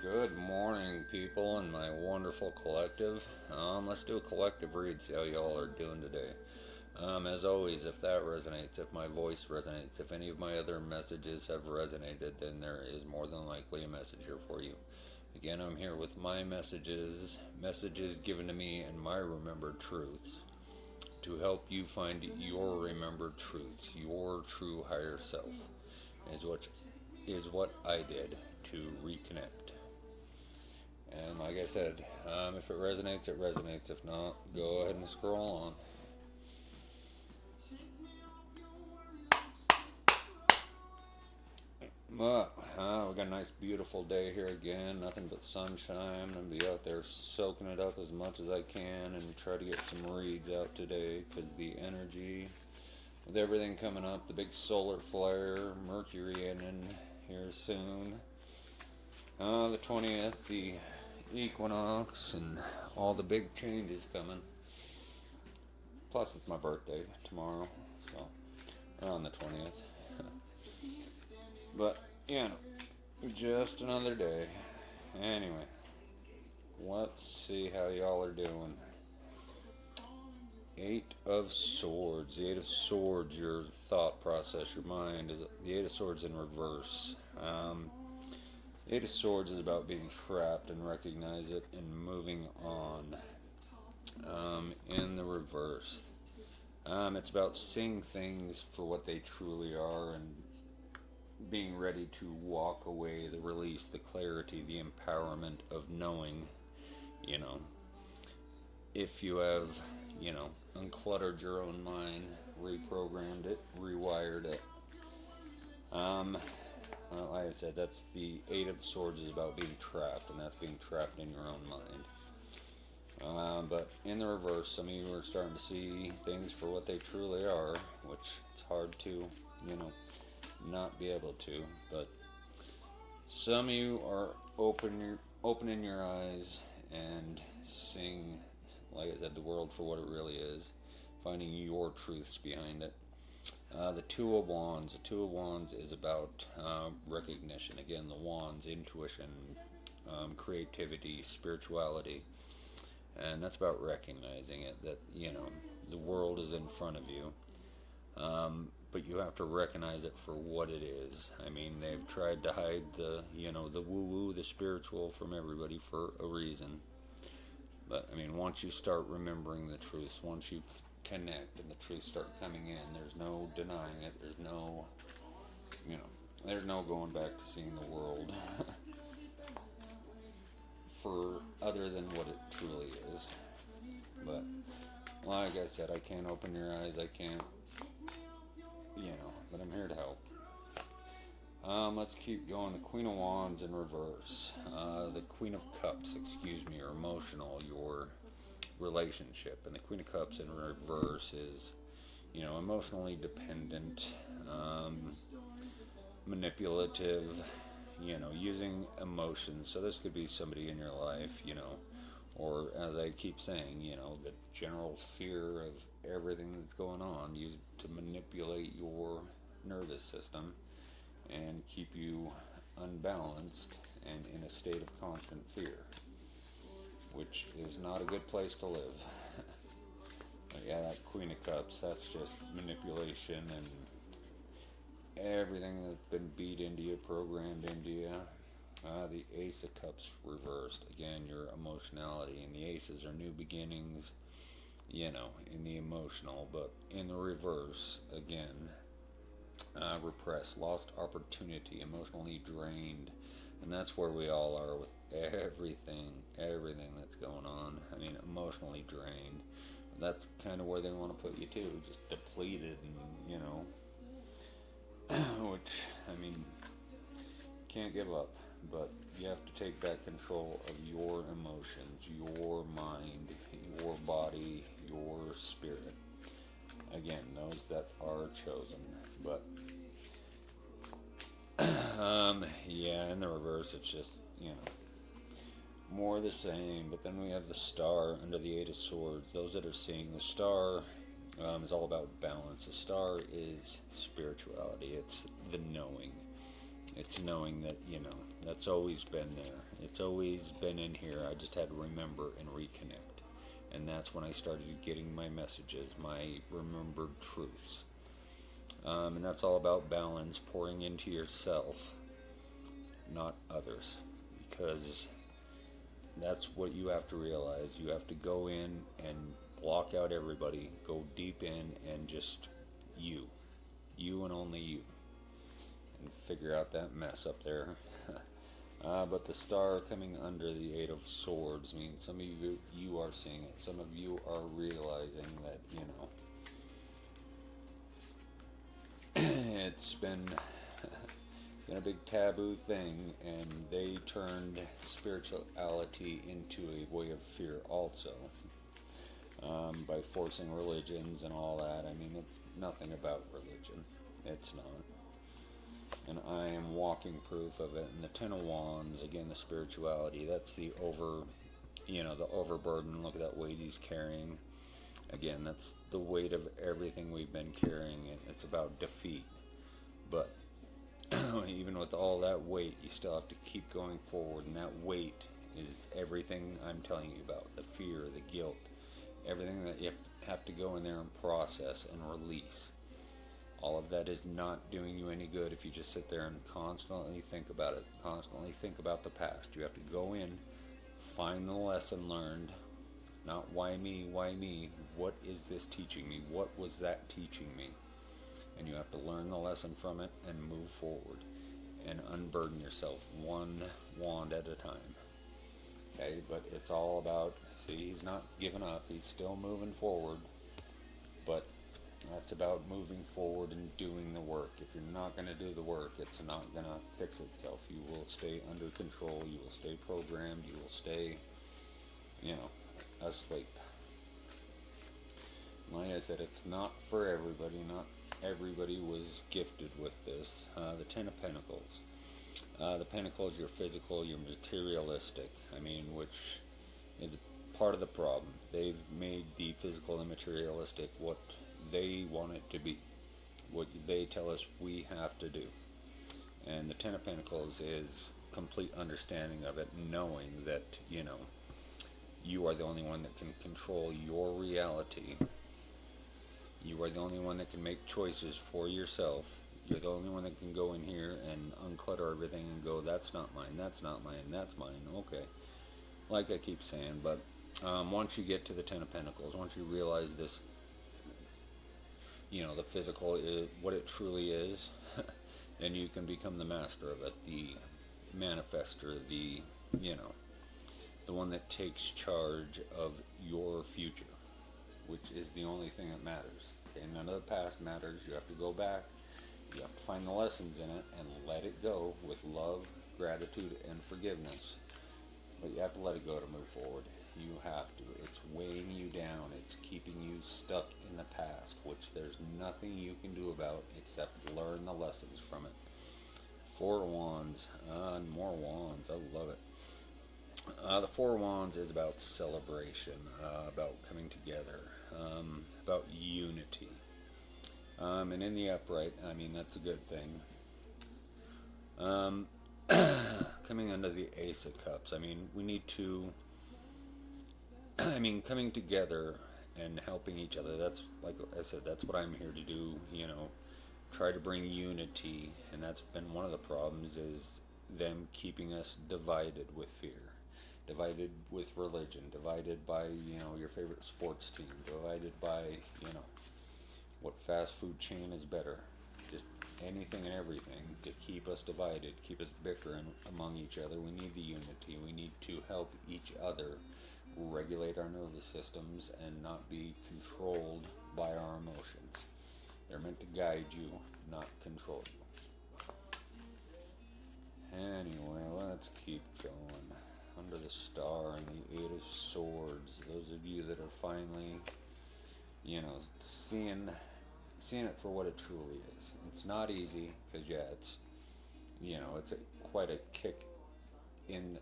Good morning, people, in my wonderful collective. Let's do a collective read, see how y'all are doing today. As always, if that resonates, if my voice resonates, if any of my other messages have resonated, then there is more than likely a message here for you. Again, I'm here with my messages given to me and my remembered truths to help you find your remembered truths, your true higher self, is what I did to reconnect. And like I said, if it resonates, it resonates. If not, go ahead and scroll on. But we got a nice, beautiful day here again. Nothing but sunshine. I'm gonna be out there soaking it up as much as I can and try to get some reads out today. Because the energy, with everything coming up, the big solar flare, Mercury in here soon. The 20th, the equinox, and all the big changes coming. Plus, it's my birthday tomorrow, so around the 20th. But, just another day. Anyway, let's see how y'all are doing. Eight of Swords. The Eight of Swords, your thought process, your mind, is the Eight of Swords in reverse. Eight of Swords is about being trapped and recognize it and moving on. In the reverse, it's about seeing things for what they truly are and being ready to walk away, the release, the clarity, the empowerment of knowing, if you have, uncluttered your own mind, reprogrammed it, rewired it. Like I said, that's the Eight of Swords is about being trapped, and that's being trapped in your own mind. But in the reverse, some of you are starting to see things for what they truly are, which it's hard to, not be able to. But some of you are opening your eyes and seeing, like I said, the world for what it really is, finding your truths behind it. The Two of Wands. The Two of Wands is about recognition. Again, the wands, intuition, creativity, spirituality. And that's about recognizing it, that, the world is in front of you. But you have to recognize it for what it is. I mean, they've tried to hide the woo-woo, the spiritual from everybody for a reason. But, once you start remembering the truths, once you connect and the truths start coming in, there's no denying it, there's no going back to seeing the world for other than what it truly is. But like I said, I can't open your eyes, I can't, but I'm here to help. Let's keep going. The Queen of Wands in reverse. The Queen of Cups, your emotional, your relationship. And the Queen of Cups in reverse is, emotionally dependent, manipulative, using emotions. So this could be somebody in your life, or as I keep saying, the general fear of everything that's going on, used to manipulate your nervous system and keep you unbalanced and in a state of constant fear, which is not a good place to live. But yeah, that Queen of Cups, that's just manipulation and everything that's been beat into you, programmed into you. The Ace of Cups reversed. Again, your emotionality. And the Aces are new beginnings, in the emotional. But in the reverse, again, repressed, lost opportunity, emotionally drained. And that's where we all are with everything that's going on. Emotionally drained. That's kind of where they want to put you too, just depleted and, which, can't give up. But you have to take back control of your emotions, your mind, your body, your spirit. Again, those that are chosen. But in the reverse, it's just, more of the same. But then we have the Star under the Eight of Swords. Those that are seeing the Star is all about balance. The Star is spirituality. It's the knowing. It's knowing that, That's always been there. It's always been in here. I just had to remember and reconnect. And that's when I started getting my messages, my remembered truths. And that's all about balance, pouring into yourself, not others. Because that's what you have to realize. You have to go in and block out everybody, go deep in, and just you. You and only you. And figure out that mess up there. But the star coming under the Eight of Swords means some of you are seeing it. Some of you are realizing that, it's been a big taboo thing, and they turned spirituality into a way of fear also, by forcing religions and all that. I mean, it's nothing about religion. It's not. And I am walking proof of it. And the Ten of Wands, again, the spirituality, that's the the overburden. Look at that weight he's carrying. Again, that's the weight of everything we've been carrying. It's about defeat. But even with all that weight, you still have to keep going forward. And that weight is everything I'm telling you about. The fear, the guilt, everything that you have to go in there and process and release. All of that is not doing you any good if you just sit there and constantly think about it, constantly think about the past. You have to go in, find the lesson learned, not why me, what is this teaching me, what was that teaching me? And you have to learn the lesson from it and move forward and unburden yourself one wand at a time. Okay, but it's all about, see, he's not giving up, he's still moving forward, but that's about moving forward and doing the work. If you're not going to do the work, it's not going to fix itself. You will stay under control. You will stay programmed. You will stay, asleep. Like I said, it's not for everybody. Not everybody was gifted with this. The Ten of Pentacles. The Pentacles, your physical, your materialistic. Which is part of the problem. They've made the physical and materialistic what they want it to be, what they tell us we have to do. And the Ten of Pentacles is complete understanding of it, knowing that you are the only one that can control your reality. You are the only one that can make choices for yourself. You're the only one that can go in here and unclutter everything and go, that's not mine, that's not mine, that's mine. Okay, like I keep saying. But once you get to the Ten of Pentacles, once you realize this, the physical is what it truly is, then you can become the master of it, the manifester, the one that takes charge of your future, which is the only thing that matters. Okay, none of the past matters. You have to go back, you have to find the lessons in it and let it go with love, gratitude, and forgiveness. But you have to let it go to move forward. You have to. It's weighing you down. It's keeping you stuck in the past, which there's nothing you can do about except learn the lessons from it. Four of Wands. And more wands. I love it. The Four of Wands is about celebration, about coming together, about unity. And in the upright, that's a good thing. Coming under the Ace of Cups, we need to, coming together and helping each other. That's, like I said, that's what I'm here to do, try to bring unity. And that's been one of the problems, is them keeping us divided with fear, divided with religion, divided by, your favorite sports team, divided by, what fast food chain is better. Just anything and everything to keep us divided, keep us bickering among each other. We need the unity. We need to help each other regulate our nervous systems and not be controlled by our emotions. They're meant to guide you, not control you. Anyway, let's keep going. Under the Star and the Eight of Swords. Those of you that are finally, seeing it for what it truly is. It's not easy, because it's quite a kick in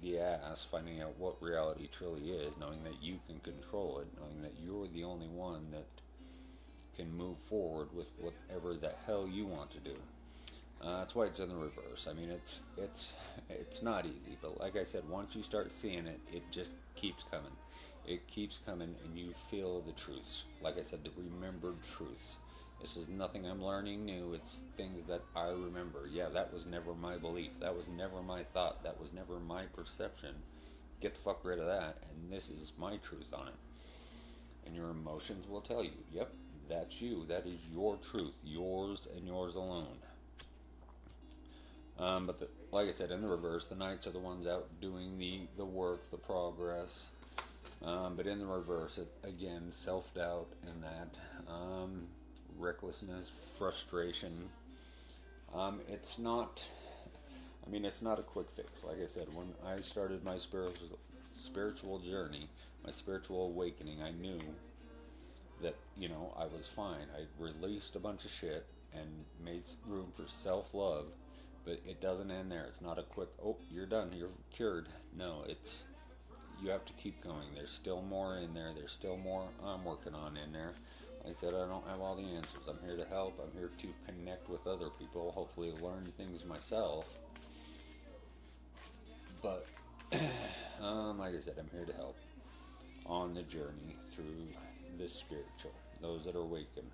the ass finding out what reality truly is, knowing that you can control it, knowing that you're the only one that can move forward with whatever the hell you want to do. That's why it's in the reverse. I mean, it's not easy, but like I said, once you start seeing it, it just keeps coming. It keeps coming, and you feel the truths. Like I said, the remembered truths. This is nothing I'm learning new. It's things that I remember. Yeah, that was never my belief. That was never my thought. That was never my perception. Get the fuck rid of that, and this is my truth on it. And your emotions will tell you, yep, that's you. That is your truth, yours and yours alone. Like I said, in the reverse, the knights are the ones out doing the work, the progress. But in the reverse, it again, self doubt and that recklessness, frustration. It's not. I mean, it's not a quick fix. Like I said, when I started my spiritual journey, my spiritual awakening, I knew that I was fine. I released a bunch of shit and made room for self love, but it doesn't end there. It's not a quick, oh, you're done, you're cured. No, it's you have to keep going. There's still more in there. There's still more I'm working on in there. Like I said, I don't have all the answers. I'm here to help. I'm here to connect with other people. Hopefully, learn things myself. But like I said, I'm here to help on the journey through this spiritual. Those that are awakened.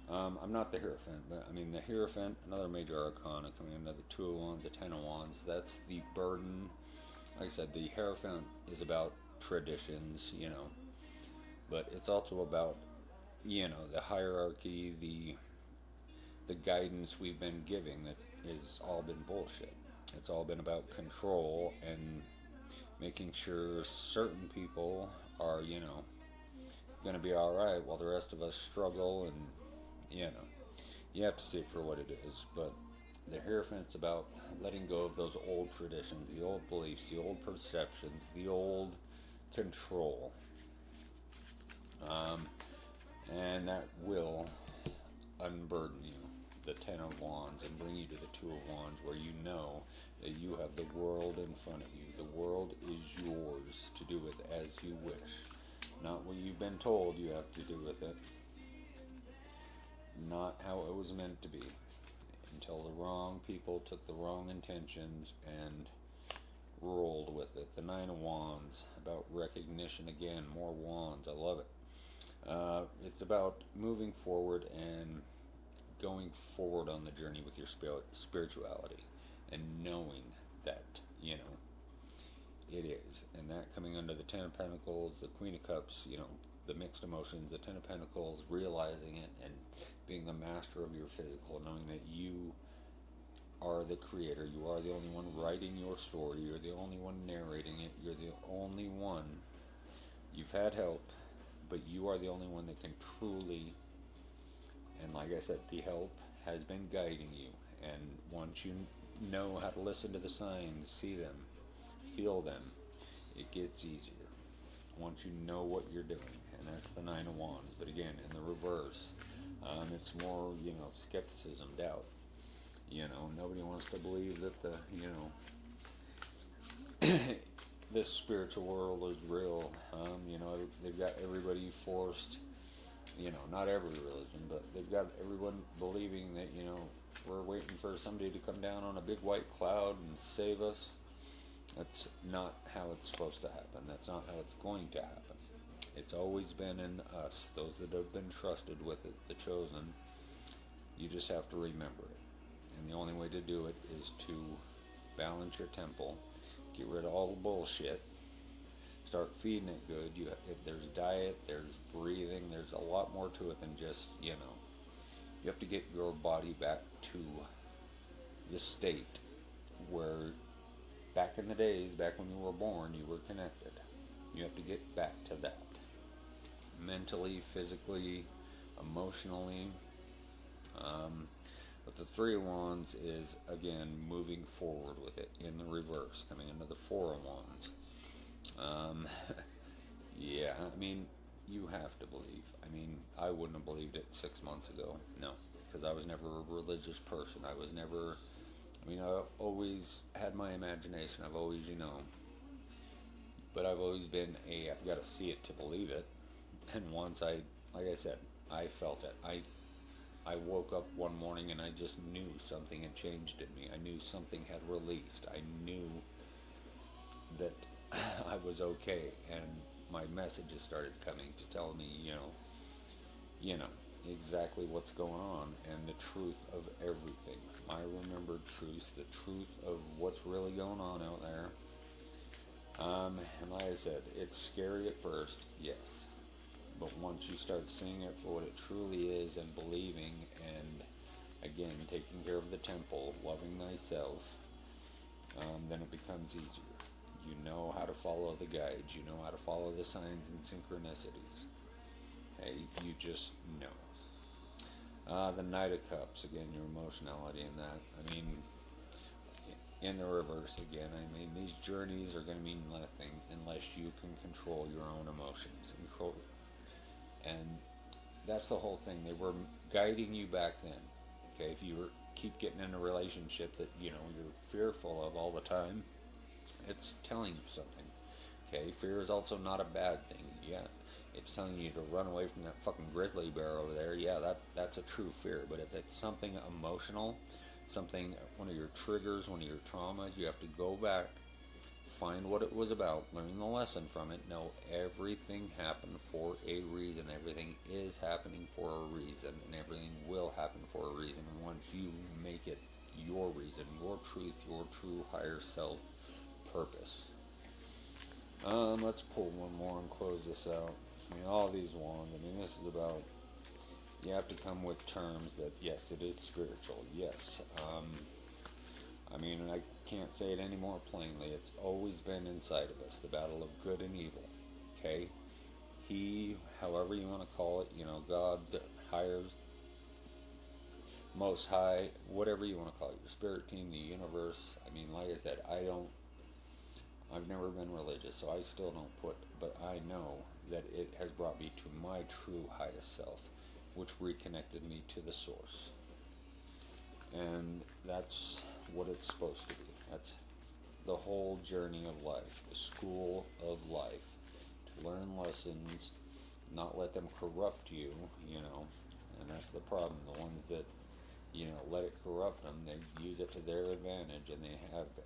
I'm not the Hierophant, but I mean the Hierophant, another major arcana coming into the Two of Wands, the Ten of Wands. That's the burden. Like I said, the Hierophant is about traditions, but it's also about, the hierarchy, the guidance we've been giving that has all been bullshit. It's all been about control and making sure certain people are, going to be all right while the rest of us struggle, and you have to see it for what it is. But the Hierophant's about letting go of those old traditions, the old beliefs, the old perceptions, the old control. And that will unburden you, the Ten of Wands, and bring you to the Two of Wands, where you know that you have the world in front of you. The world is yours to do with as you wish. Not what you've been told you have to do with it. Not how it was meant to be. Until the wrong people took the wrong intentions and rolled with it. The Nine of Wands, about recognition again, more wands, I love it. It's about moving forward and going forward on the journey with your spirituality and knowing that, it is. And that coming under the Ten of Pentacles, the Queen of Cups, the mixed emotions, the Ten of Pentacles, realizing it and being the master of your physical, knowing that you are the creator, you are the only one writing your story, you're the only one narrating it, you're the only one. You've had help, but you are the only one that can truly, and like I said, the help has been guiding you. And once you know how to listen to the signs, see them, feel them, it gets easier. Once you know what you're doing, and that's the Nine of Wands. But again, in the reverse, it's more, skepticism, doubt. Nobody wants to believe that this spiritual world is real. They've got everybody forced, not every religion, but they've got everyone believing that, we're waiting for somebody to come down on a big white cloud and save us. That's not how it's supposed to happen. That's not how it's going to happen. It's always been in us, those that have been trusted with it, the chosen. You just have to remember it. And the only way to do it is to balance your temple, get rid of all the bullshit, start feeding it good. There's diet, there's breathing, there's a lot more to it than just, you have to get your body back to the state where back in the days, back when you were born, you were connected. You have to get back to that. Mentally, physically, emotionally. But the Three of Wands is, again, moving forward with it in the reverse, coming into the Four of Wands. Yeah, I mean, you have to believe. I mean, I wouldn't have believed it 6 months ago. No, because I was never a religious person. I always had my imagination. I've always, but I've always been I've got to see it to believe it. And once like I said, I felt it. I woke up one morning and I just knew something had changed in me. I knew something had released. I knew that I was okay, and my messages started coming to tell me, you know, exactly what's going on and the truth of everything. My remembered truths, the truth of what's really going on out there. And like I said, it's scary at first, yes. But once you start seeing it for what it truly is and believing, and again, taking care of the temple, loving thyself, then it becomes easier. You know how to follow the guides, you know how to follow the signs and synchronicities. Hey, you just know. The Knight of Cups, again, your emotionality in that. I mean, in the reverse again, I mean, these journeys are going to mean nothing unless you can control your own emotions. And that's the whole thing. They were guiding you back then. Okay, if you keep getting in a relationship that, you're fearful of all the time, it's telling you something. Okay, fear is also not a bad thing. Yeah, it's telling you to run away from that fucking grizzly bear over there. Yeah, that's a true fear. But if it's something emotional, one of your triggers, one of your traumas, you have to go back, find what it was about, learn the lesson from it, know everything happened for a reason. Everything is happening for a reason, and everything will happen for a reason. And once you make it your reason, your truth, your true higher self purpose. Let's pull one more and close this out. I mean, all these wands, this is about, you have to come with terms that, yes, it is spiritual, yes. I can't say it any more plainly. It's always been inside of us, the battle of good and evil, okay? He, however you want to call it, God, higher, most high, whatever you want to call it, your spirit team, the universe. Like I said, I've never been religious, so I still don't but I know that it has brought me to my true highest self, which reconnected me to the source. And that's what it's supposed to be. That's the whole journey of life, the school of life. To learn lessons, not let them corrupt you, and that's the problem. The ones that, let it corrupt them, they use it to their advantage, and they have been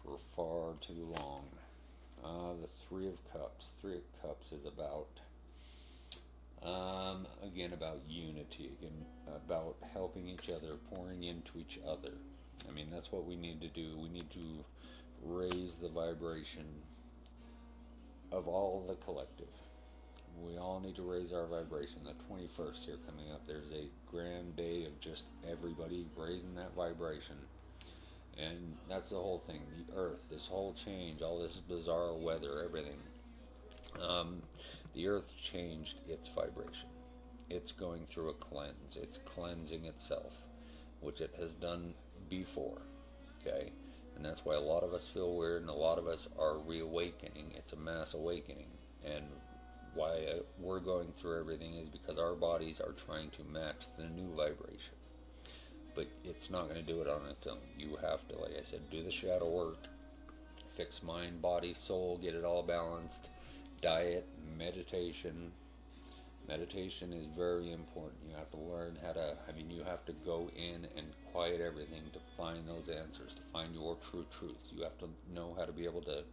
for far too long. The Three of Cups. Three of Cups is about, again, about unity, again, about helping each other, pouring into each other. That's what we need to do. We need to raise the vibration of all the collective. We all need to raise our vibration. The 21st here coming up, there's a grand day of just everybody raising that vibration. And that's the whole thing. The earth, this whole change, all this bizarre weather, everything. The earth changed its vibration. It's going through a cleanse. It's cleansing itself, which it has done before. Okay? And that's why a lot of us feel weird and a lot of us are reawakening. It's a mass awakening. And why we're going through everything is because our bodies are trying to match the new vibration. But it's not going to do it on its own. You have to, like I said, do the shadow work, fix mind, body, soul, get it all balanced, diet, meditation. Meditation is very important. You have to learn how to, you have to go in and quiet everything to find those answers, to find your true truths. You have to know how to be able to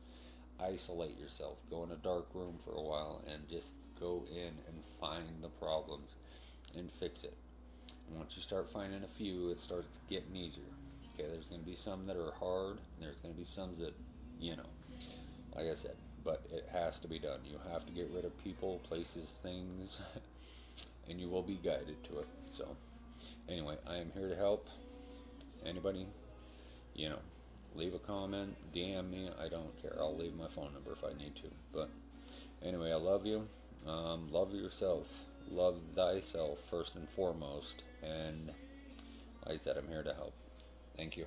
isolate yourself, go in a dark room for a while, and just go in and find the problems and fix it. And once you start finding a few, it starts getting easier. Okay, there's going to be some that are hard, and there's going to be some that, like I said, but it has to be done. You have to get rid of people, places, things, and you will be guided to it. So, anyway, I am here to help. Anybody, leave a comment, DM me, I don't care. I'll leave my phone number if I need to. But, anyway, I love you. Love yourself. Love thyself first and foremost. And like I said, I'm here to help. Thank you.